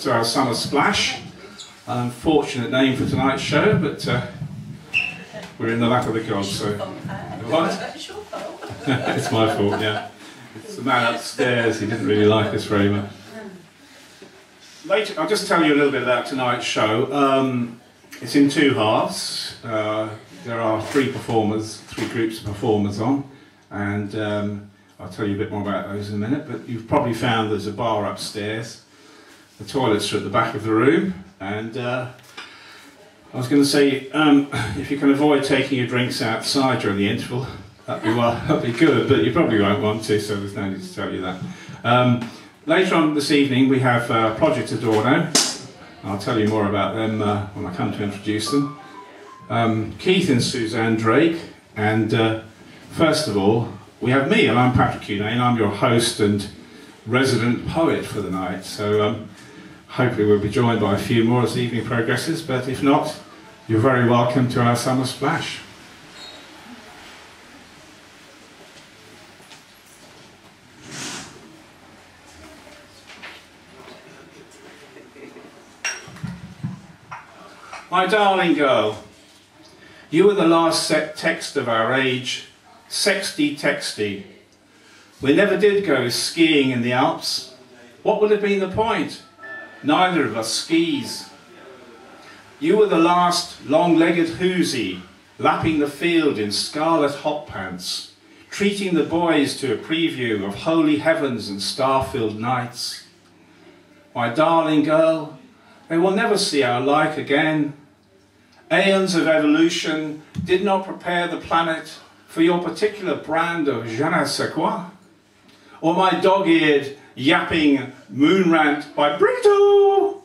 to our summer splash. An unfortunate name for tonight's show, but we're in the lap of the gods, so... What? It's your fault. It's my fault, yeah. It's the man upstairs, he didn't really like us very much. Later, I'll just tell you a little bit about tonight's show. It's in two halves. There are three groups of performers on, and I'll tell you a bit more about those in a minute, but you've probably found there's a bar upstairs. The toilets are at the back of the room, and I was going to say, if you can avoid taking your drinks outside during the interval, that'd be good, but you probably won't want to, so there's no need to tell you that. Later on this evening we have Project Adorno. I'll tell you more about them when I come to introduce them. Keith and Suzanne Drake, and first of all we have me, and I'm patc1, and I'm your host and resident poet for the night, so hopefully we'll be joined by a few more as the evening progresses, but if not, you're very welcome to our summer splash. My darling girl, you were the last set text of our age, sexty texty. We never did go skiing in the Alps. What would have been the point? Neither of us skis. You were the last long-legged hoosie, lapping the field in scarlet hot pants, treating the boys to a preview of holy heavens and star-filled nights. My darling girl, they will never see our like again. Aeons of evolution did not prepare the planet for your particular brand of je ne sais quoi, or my dog-eared, yapping moon rant by Brito.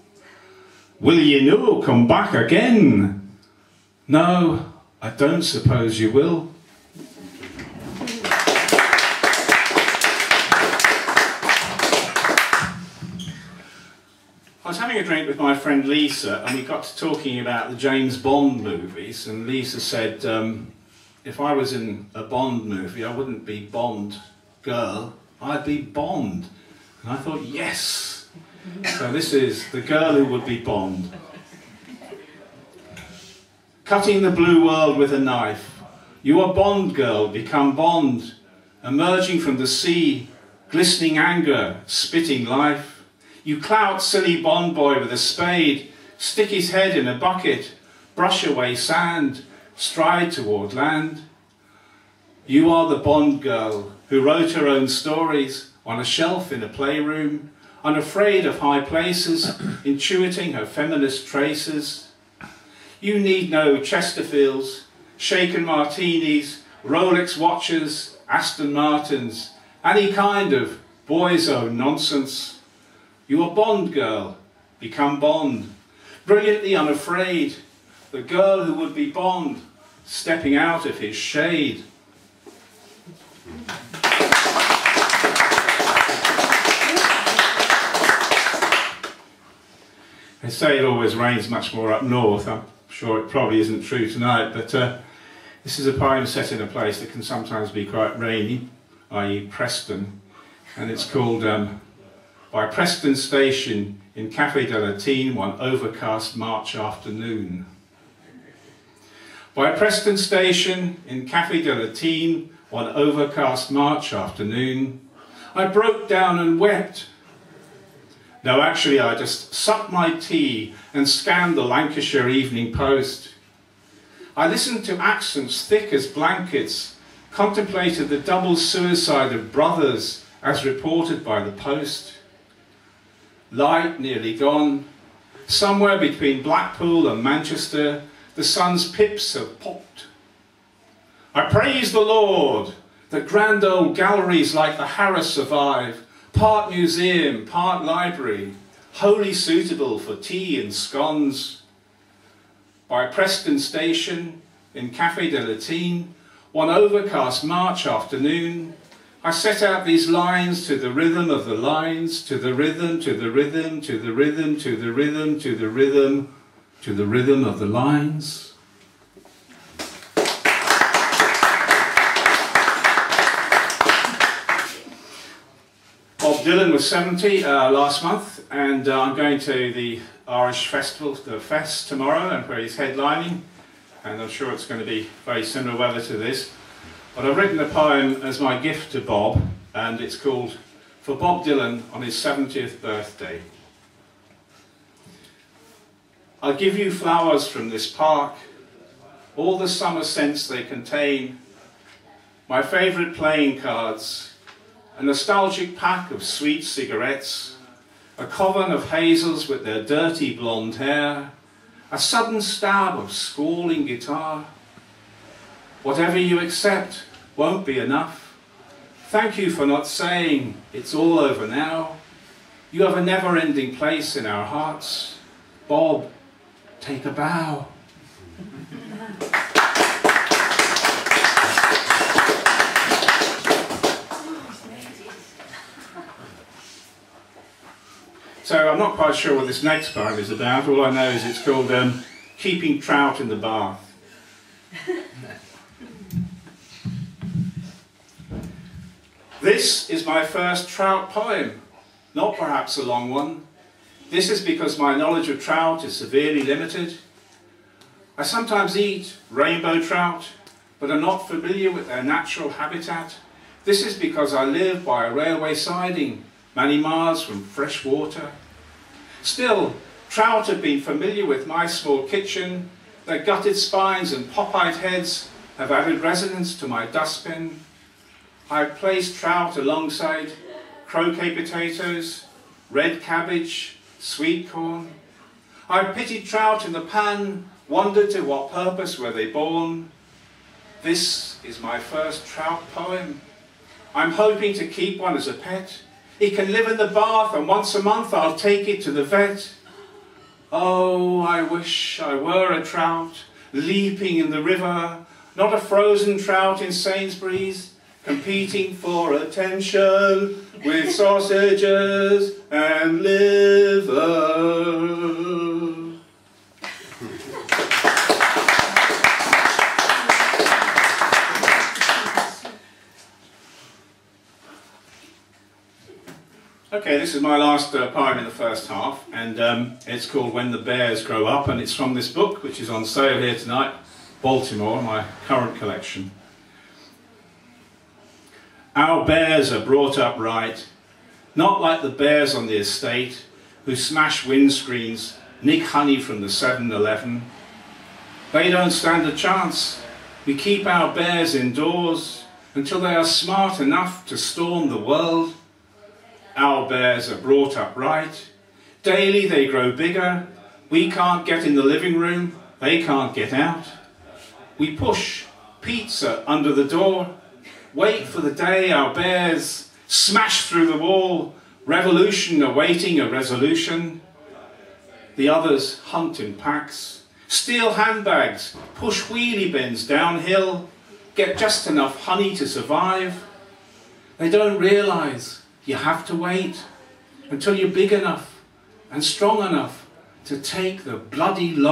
Will ye no come back again? No, I don't suppose you will. I was having a drink with my friend Lisa, and we got to talking about the James Bond movies, and Lisa said, if I was in a Bond movie, I wouldn't be Bond girl, I'd be Bond. And I thought, yes! So this is the girl who would be Bond. Cutting the blue world with a knife. You are Bond girl, become Bond. Emerging from the sea, glistening anger, spitting life. You clout silly Bond boy with a spade, stick his head in a bucket, brush away sand, stride toward land. You are the Bond girl who wrote her own stories on a shelf in a playroom, unafraid of high places, intuiting her feminist traces. You need no Chesterfields, shaken martinis, Rolex watches, Aston Martins, any kind of boy's own nonsense. You are Bond girl, become Bond, brilliantly unafraid, the girl who would be Bond, stepping out of his shade. They say it always rains much more up north. I'm sure it probably isn't true tonight, but this is a poem set in a place that can sometimes be quite rainy, i.e. Preston, and it's called By Preston Station in Café de Latine one overcast March afternoon. By Preston Station in Café de Latine one overcast March afternoon, I broke down and wept. No, actually I just sucked my tea and scanned the Lancashire Evening Post. I listened to accents thick as blankets, contemplated the double suicide of brothers as reported by the Post. Light nearly gone. Somewhere between Blackpool and Manchester, the sun's pips have popped. I praise the Lord that grand old galleries like the Harris survive, part museum, part library, wholly suitable for tea and scones. By Preston Station in Café de Latine, one overcast March afternoon, I set out these lines to the rhythm of the lines, to the rhythm, to the rhythm, to the rhythm, to the rhythm, to the rhythm, to the rhythm of the lines. Bob Bob Dylan was 70 last month, and I'm going to the Irish Festival, the Fest, tomorrow, and where he's headlining, and I'm sure it's going to be very similar weather to this. But I've written a poem as my gift to Bob, and it's called For Bob Dylan on his 70th birthday. I'll give you flowers from this park, all the summer scents they contain, my favourite playing cards, a nostalgic pack of sweet cigarettes, a coven of hazels with their dirty blonde hair, a sudden stab of squalling guitar. Whatever you accept won't be enough. Thank you for not saying it's all over now. You have a never-ending place in our hearts. Bob, take a bow. So I'm not quite sure what this next poem is about. All I know is it's called Keeping Trout in the Bath. This is my first trout poem, not perhaps a long one. This is because my knowledge of trout is severely limited. I sometimes eat rainbow trout, but am not familiar with their natural habitat. This is because I live by a railway siding, many miles from fresh water. Still, trout have been familiar with my small kitchen. Their gutted spines and pop-eyed heads have added resonance to my dustbin. I've placed trout alongside croquet potatoes, red cabbage, sweet corn. I've pitied trout in the pan, wondered to what purpose were they born. This is my first trout poem. I'm hoping to keep one as a pet. It can live in the bath, and once a month I'll take it to the vet. Oh, I wish I were a trout, leaping in the river, not a frozen trout in Sainsbury's, competing for attention with sausages and liver. Okay, this is my last poem in the first half, and it's called When the Bears Grow Up, and it's from this book, which is on sale here tonight, Baltimore, my current collection. Our bears are brought up right, not like the bears on the estate who smash windscreens, nick honey from the 7-Eleven. They don't stand a chance. We keep our bears indoors until they are smart enough to storm the world. Our bears are brought up right. Daily they grow bigger. We can't get in the living room. They can't get out. We push pizza under the door. Wait for the day our bears smash through the wall. Revolution awaiting a resolution. The others hunt in packs. Steal handbags. Push wheelie bins downhill. Get just enough honey to survive. They don't realise you have to wait until you're big enough and strong enough to take the bloody lot.